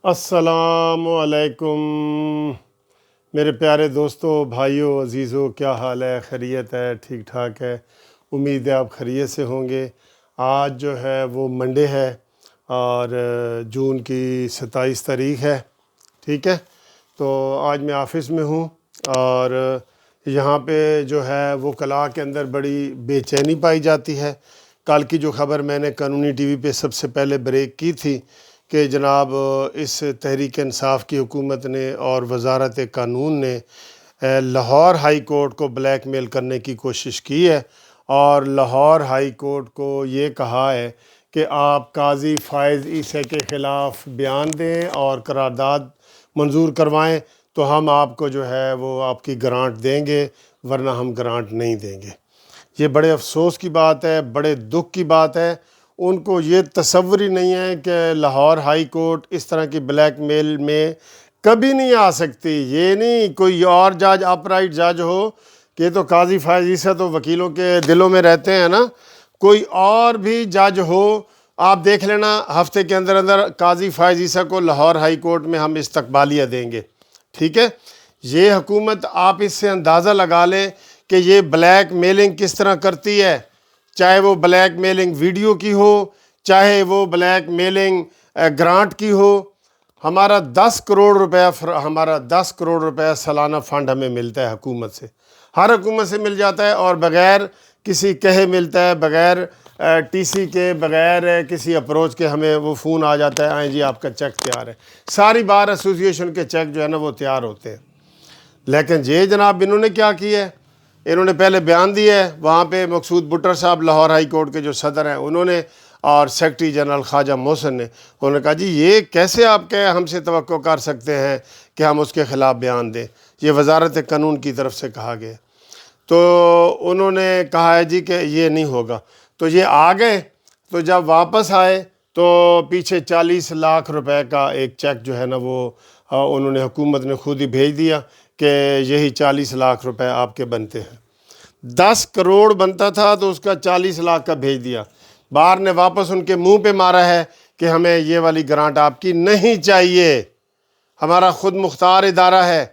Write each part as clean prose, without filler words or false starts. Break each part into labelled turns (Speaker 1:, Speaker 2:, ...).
Speaker 1: السلام علیکم میرے پیارے دوستوں، بھائیوں، عزیزوں، کیا حال ہے؟ خیریت ہے؟ ٹھیک ٹھاک ہے؟ امید ہے آپ خیریت سے ہوں گے۔ آج جو ہے وہ منڈے ہے اور جون کی 27 تاریخ ہے، ٹھیک ہے؟ تو آج میں آفس میں ہوں اور یہاں پہ جو ہے وہ وکلاء کے اندر بڑی بے چینی پائی جاتی ہے۔ کل کی جو خبر میں نے قانونی ٹی وی پہ سب سے پہلے بریک کی تھی کہ جناب اس تحریک انصاف کی حکومت نے اور وزارت قانون نے لاہور ہائی کورٹ کو بلیک میل کرنے کی کوشش کی ہے اور لاہور ہائی کورٹ کو یہ کہا ہے کہ آپ قاضی فائز عیسیٰ کے خلاف بیان دیں اور قرارداد منظور کروائیں تو ہم آپ کو جو ہے وہ آپ کی گرانٹ دیں گے، ورنہ ہم گرانٹ نہیں دیں گے۔ یہ بڑے افسوس کی بات ہے، بڑے دکھ کی بات ہے۔ ان کو یہ تصور ہی نہیں ہے کہ لاہور ہائی کورٹ اس طرح کی بلیک میل میں کبھی نہیں آ سکتی۔ یہ نہیں کوئی اور جج اپ رائٹ جج ہو کہ یہ تو قاضی فائز عیسیٰ تو وکیلوں کے دلوں میں رہتے ہیں نا، کوئی اور بھی جج ہو، آپ دیکھ لینا ہفتے کے اندر اندر قاضی فائز عیسیٰ کو لاہور ہائی کورٹ میں ہم استقبالیہ دیں گے، ٹھیک ہے؟ یہ حکومت، آپ اس سے اندازہ لگا لیں کہ یہ بلیک میلنگ کس طرح کرتی ہے، چاہے وہ بلیک میلنگ ویڈیو کی ہو، چاہے وہ بلیک میلنگ گرانٹ کی ہو۔ ہمارا 10 کروڑ روپے سالانہ فنڈ ہمیں ملتا ہے حکومت سے، ہر حکومت سے مل جاتا ہے اور بغیر کسی کہے ملتا ہے، بغیر ٹی سی کے، بغیر کسی اپروچ کے ہمیں وہ فون آ جاتا ہے، آئیں جی آپ کا چیک تیار ہے۔ ساری بار ایسوسییشن کے چیک جو ہے نا وہ تیار ہوتے ہیں، لیکن یہ جناب انہوں نے کیا کیا ہے؟ انہوں نے پہلے بیان دیا ہے، وہاں پہ مقصود بٹر صاحب لاہور ہائی کورٹ کے جو صدر ہیں انہوں نے، اور سیکرٹری جنرل خواجہ محسن نے، انہوں نے کہا جی یہ کیسے آپ ہم سے توقع کر سکتے ہیں کہ ہم اس کے خلاف بیان دیں، یہ وزارت قانون کی طرف سے کہا گیا۔ تو انہوں نے کہا ہے جی کہ یہ نہیں ہوگا، تو یہ آ گئے، تو جب واپس آئے تو پیچھے 40 لاکھ روپے کا ایک چیک جو ہے نا وہ انہوں نے، حکومت نے خود ہی بھیج دیا کہ یہی 40 لاکھ روپے آپ کے بنتے ہیں۔ 10 کروڑ بنتا تھا تو اس کا 40 لاکھ کا بھیج دیا۔ بار نے واپس ان کے منہ پہ مارا ہے کہ ہمیں یہ والی گرانٹ آپ کی نہیں چاہیے، ہمارا خود مختار ادارہ ہے،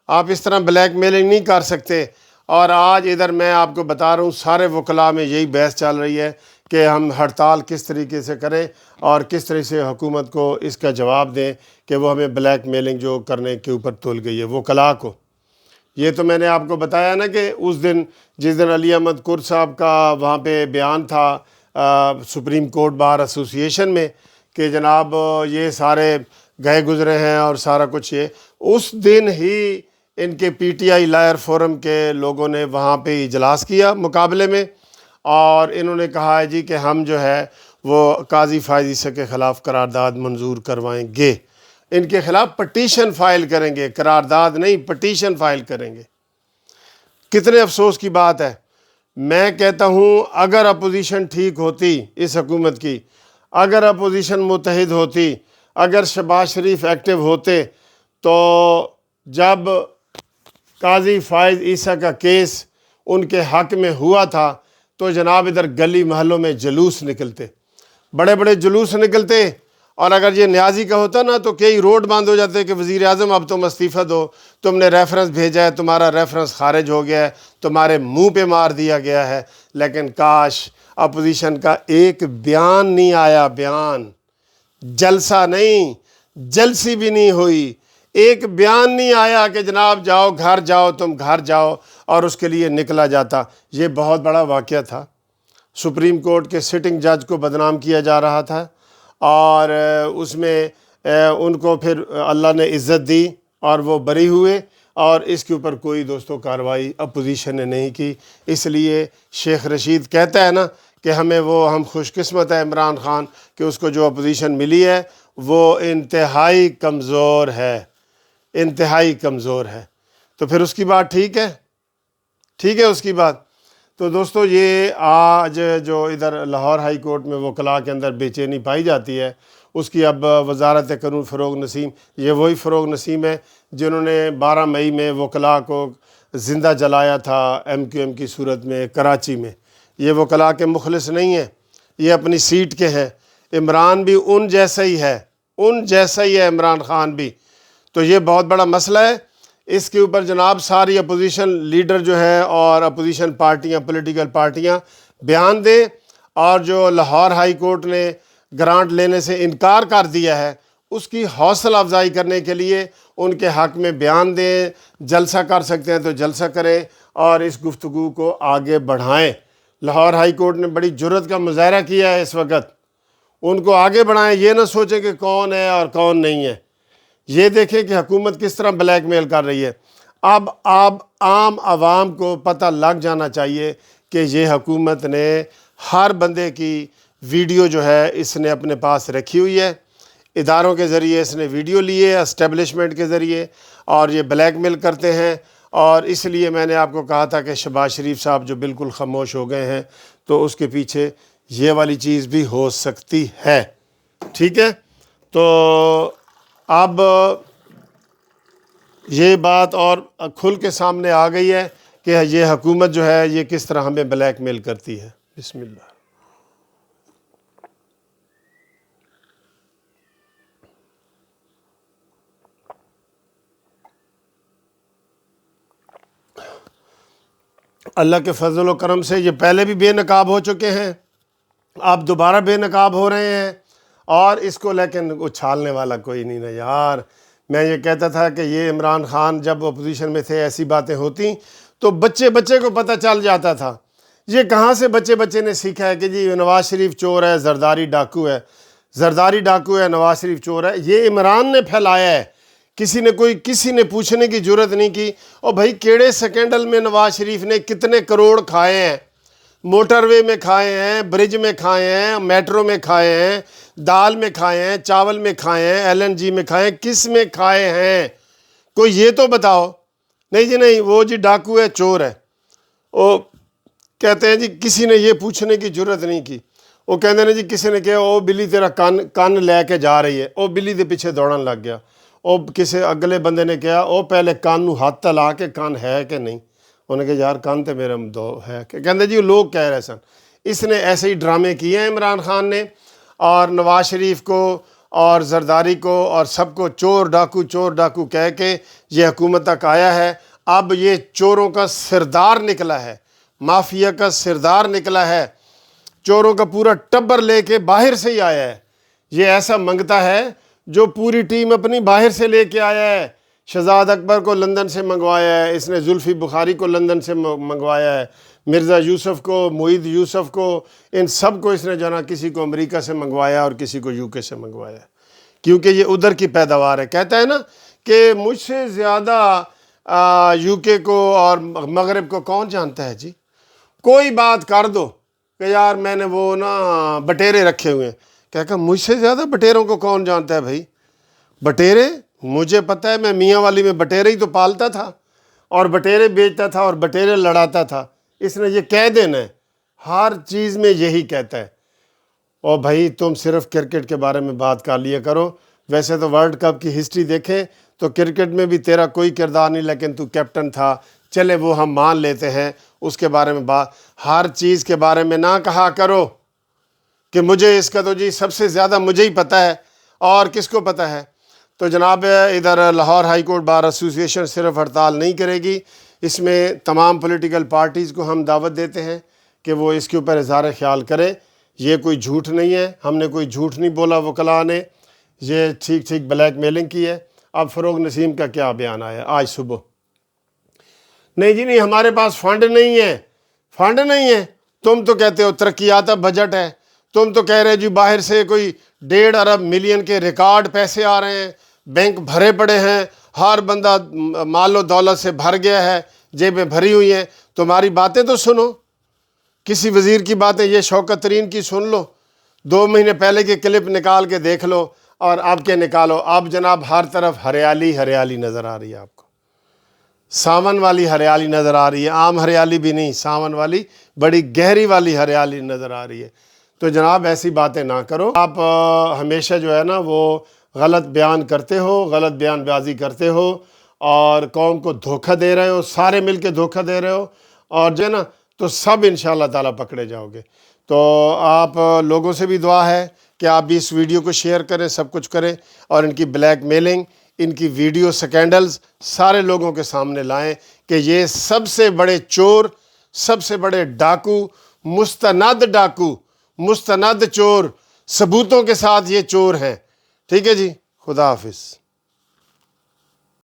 Speaker 1: آپ اس طرح بلیک میلنگ نہیں کر سکتے۔ اور آج ادھر میں آپ کو بتا رہا ہوں سارے وکلاء میں یہی بحث چل رہی ہے کہ ہم ہڑتال کس طریقے سے کریں اور کس طرح سے حکومت کو اس کا جواب دیں کہ وہ ہمیں بلیک میلنگ جو کرنے کے اوپر تل گئی ہے وکلاء کو۔ یہ تو میں نے آپ کو بتایا نا کہ اس دن جس دن علی احمد کرد صاحب کا وہاں پہ بیان تھا سپریم کورٹ بار ایسوسییشن میں کہ جناب یہ سارے گئے گزرے ہیں اور سارا کچھ، یہ اس دن ہی ان کے P T I lawyer forum کے لوگوں نے وہاں پہ اجلاس کیا مقابلے میں، اور انہوں نے کہا ہے جی کہ ہم جو ہے وہ قاضی فائز عیسیٰ کے خلاف قرارداد منظور کروائیں گے، ان کے خلاف پٹیشن فائل کریں گے، قرارداد نہیں پٹیشن فائل کریں گے۔ کتنے افسوس کی بات ہے۔ میں کہتا ہوں اگر اپوزیشن ٹھیک ہوتی اس حکومت کی، اگر اپوزیشن متحد ہوتی، اگر شہباز شریف ایکٹیو ہوتے، تو جب قاضی فائز عیسیٰ کا کیس ان کے حق میں ہوا تھا تو جناب ادھر گلی محلوں میں جلوس نکلتے، بڑے بڑے جلوس نکلتے، اور اگر یہ نیازی کا ہوتا نا تو کئی روڈ بند ہو جاتے کہ وزیر اعظم اب تم استعفیٰ دو، تم نے ریفرنس بھیجا ہے، تمہارا ریفرنس خارج ہو گیا ہے، تمہارے منہ پہ مار دیا گیا ہے۔ لیکن کاش اپوزیشن کا ایک بیان نہیں آیا، بیان، جلسہ نہیں، جلسی بھی نہیں ہوئی، ایک بیان نہیں آیا کہ جناب جاؤ گھر جاؤ، تم گھر جاؤ، اور اس کے لیے نکلا جاتا۔ یہ بہت بڑا واقعہ تھا۔ سپریم کورٹ کے سٹنگ جج کو بدنام کیا جا رہا تھا، اور اس میں ان کو پھر اللہ نے عزت دی اور وہ بری ہوئے، اور اس کے اوپر کوئی دوستوں کارروائی اپوزیشن نے نہیں کی۔ اس لیے شیخ رشید کہتا ہے نا کہ ہم خوش قسمت ہے عمران خان کہ اس کو جو اپوزیشن ملی ہے وہ انتہائی کمزور ہے، انتہائی کمزور ہے۔ تو پھر اس کی بات ٹھیک ہے، ٹھیک ہے اس کی بات۔ تو دوستو یہ آج جو ادھر لاہور ہائی کورٹ میں وکلاء کے اندر بے چینی پائی جاتی ہے، اس کی اب وزارت قانون فروغ نسیم، یہ وہی فروغ نسیم ہے جنہوں نے 12 مئی میں وکلاء کو زندہ جلایا تھا ایم کیو ایم کی صورت میں کراچی میں۔ یہ وکلاء کے مخلص نہیں ہیں، یہ اپنی سیٹ کے ہیں۔ عمران بھی ان جیسا ہی ہے، ان جیسا ہی ہے عمران خان بھی. تو یہ بہت بڑا مسئلہ ہے. اس کے اوپر جناب ساری اپوزیشن لیڈر جو ہے اور اپوزیشن پارٹیاں پولیٹیکل پارٹیاں بیان دیں, اور جو لاہور ہائی کورٹ نے گرانٹ لینے سے انکار کر دیا ہے اس کی حوصلہ افزائی کرنے کے لیے ان کے حق میں بیان دیں. جلسہ کر سکتے ہیں تو جلسہ کریں اور اس گفتگو کو آگے بڑھائیں. لاہور ہائی کورٹ نے بڑی جرأت کا مظاہرہ کیا ہے اس وقت. ان کو آگے بڑھائیں, یہ نہ سوچیں کہ کون ہے اور کون نہیں ہے. یہ دیکھیں کہ حکومت کس طرح بلیک میل کر رہی ہے. اب عام عوام کو پتہ لگ جانا چاہیے کہ یہ حکومت نے ہر بندے کی ویڈیو جو ہے اس نے اپنے پاس رکھی ہوئی ہے. اداروں کے ذریعے اس نے ویڈیو لیے, اسٹیبلشمنٹ کے ذریعے, اور یہ بلیک میل کرتے ہیں. اور اس لیے میں نے آپ کو کہا تھا کہ شہباز شریف صاحب جو بالکل خاموش ہو گئے ہیں تو اس کے پیچھے یہ والی چیز بھی ہو سکتی ہے. ٹھیک ہے, تو اب یہ بات اور کھل کے سامنے آ گئی ہے کہ یہ حکومت جو ہے یہ کس طرح ہمیں بلیک میل کرتی ہے. بسم اللہ. اللہ کے فضل و کرم سے یہ پہلے بھی بے نقاب ہو چکے ہیں, اب دوبارہ بے نقاب ہو رہے ہیں, اور اس کو لیکن اچھالنے والا کوئی نہیں نا یار. میں یہ کہتا تھا کہ یہ عمران خان جب اپوزیشن میں تھے ایسی باتیں ہوتی تو بچے کو پتہ چل جاتا تھا. یہ کہاں سے بچے نے سیکھا ہے کہ جی نواز شریف چور ہے, زرداری ڈاکو ہے, نواز شریف چور ہے. یہ عمران نے پھیلایا ہے. کسی نے پوچھنے کی جرت نہیں کی. اور بھائی کیڑے سکینڈل میں نواز شریف نے کتنے کروڑ کھائے ہیں؟ موٹر وے میں کھائے ہیں, برج میں کھائے ہیں, میٹرو میں کھائے ہیں, دال میں کھائے ہیں, چاول میں کھائے ہیں, LNG میں کھائے ہیں, کس میں کھائے ہیں؟ کوئی یہ تو بتاؤ. نہیں جی نہیں, وہ جی ڈاکو ہے, چور ہے. وہ کہتے ہیں جی کسی نے یہ پوچھنے کی جرت نہیں کی. وہ کہتے ہیں جی کسی نے کہا او بلی تیرا کان لے کے جا رہی ہے, او بلی دے پیچھے دوڑن لگ گیا. او کسی اگلے بندے نے کہا او پہلے کان نو ہاتھ لا کے کان ہے کہ نہیں. انہوں نے کہا یار کان تے میرے دو ہے کہ کہتے جی لوگ کہہ رہے سن. اس نے ایسے ہی ڈرامے کیے ہیں عمران خان نے, اور نواز شریف کو اور زرداری کو اور سب کو چور ڈاکو کہہ کے یہ حکومت تک آیا ہے. اب یہ چوروں کا سردار نکلا ہے, مافیا کا سردار نکلا ہے, چوروں کا پورا ٹبر لے کے باہر سے ہی آیا ہے. یہ ایسا منگتا ہے جو پوری ٹیم اپنی باہر سے لے کے آیا ہے. شہزاد اکبر کو لندن سے منگوایا ہے اس نے, زلفی بخاری کو لندن سے منگوایا ہے, مرزا یوسف کو, معید یوسف کو, ان سب کو اس نے جو نا کسی کو امریکہ سے منگوایا اور کسی کو UK سے منگوایا, کیونکہ یہ ادھر کی پیداوار ہے. کہتا ہے نا کہ مجھ سے زیادہ UK کو اور مغرب کو کون جانتا ہے جی. کوئی بات کر دو کہ یار میں نے وہ نا بٹیرے رکھے ہوئے ہیں, کہ مجھ سے زیادہ بٹیروں کو کون جانتا ہے بھائی. بٹیرے مجھے پتہ ہے, میں میاں والی میں بٹیرے ہی تو پالتا تھا اور بٹیرے بیچتا تھا اور بٹیرے لڑاتا تھا. اس نے یہ کہہ دینا ہے, ہر چیز میں یہی کہتا ہے. اور بھائی تم صرف کرکٹ کے بارے میں بات کر لیا کرو. ویسے تو ورلڈ کپ کی ہسٹری دیکھیں تو کرکٹ میں بھی تیرا کوئی کردار نہیں, لیکن تو کیپٹن تھا. چلے وہ ہم مان لیتے ہیں, اس کے بارے میں بات, ہر چیز کے بارے میں نہ کہا کرو کہ مجھے اس کا تو جی سب سے زیادہ مجھے ہی پتہ ہے اور کس کو پتہ ہے. تو جناب ادھر Lahore high court bar association صرف ہڑتال نہیں کرے گی, اس میں تمام پولیٹیکل پارٹیز کو ہم دعوت دیتے ہیں کہ وہ اس کے اوپر اظہار خیال کریں. یہ کوئی جھوٹ نہیں ہے, ہم نے کوئی جھوٹ نہیں بولا وکلاء نے, یہ ٹھیک بلیک میلنگ کی ہے. اب فروغ نسیم کا کیا بیان آیا آج صبح؟ نہیں جی نہیں, ہمارے پاس فنڈ نہیں ہے. تم تو کہتے ہو ترقیاتی بجٹ ہے, تم تو کہہ رہے جی باہر سے کوئی 1.5 ارب ملین کے ریکارڈ پیسے آ رہے ہیں, بینک بھرے پڑے ہیں, ہر بندہ مال و دولت سے بھر گیا ہے, جیبیں بھری ہوئی ہیں. تمہاری باتیں تو سنو, کسی وزیر کی باتیں, یہ شوکت ترین کی سن لو, 2 مہینے پہلے کی کلپ نکال کے دیکھ لو, اور اب کے نکالو. اب جناب ہر طرف ہریالی نظر آ رہی ہے آپ کو, ساون والی ہریالی نظر آ رہی ہے, عام ہریالی بھی نہیں, ساون والی بڑی گہری والی ہریالی نظر آ رہی ہے. تو جناب ایسی باتیں نہ کرو. آپ ہمیشہ جو ہے نا وہ غلط بیان کرتے ہو, غلط بیان بازی کرتے ہو, اور قوم کو دھوکہ دے رہے ہو, سارے مل کے دھوکہ دے رہے ہو, اور جو ہے نا تو سب انشاءاللہ تعالیٰ پکڑے جاؤ گے. تو تو آپ لوگوں سے بھی دعا ہے کہ آپ بھی اس ویڈیو کو شیئر کریں، سب کچھ کریں، اور ان کی بلیک میلنگ، ان کی ویڈیو سکینڈلز سارے لوگوں کے سامنے لائیں کہ یہ سب سے بڑے چور، سب سے بڑے ڈاکو، مستند چور، ثبوتوں کے ساتھ یہ چور ہیں۔ ٹھیک ہے جی، خدا حافظ۔